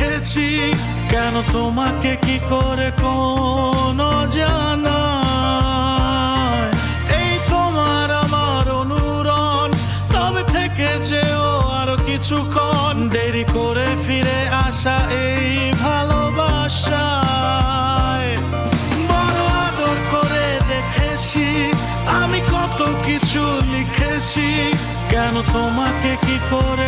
লিখেছি, কেন তোমাকে কি করে কোনো জানা। এই তোমার আমার অনুরণ, তবে থেকে যেও আরো কিছুক্ষণ, দেরি করে ফিরে আসা এই ভালোবাসায়। বড় আদর করে দেখেছি, আমি কত কিছু লিখেছি, কেন তোমাকে কি করে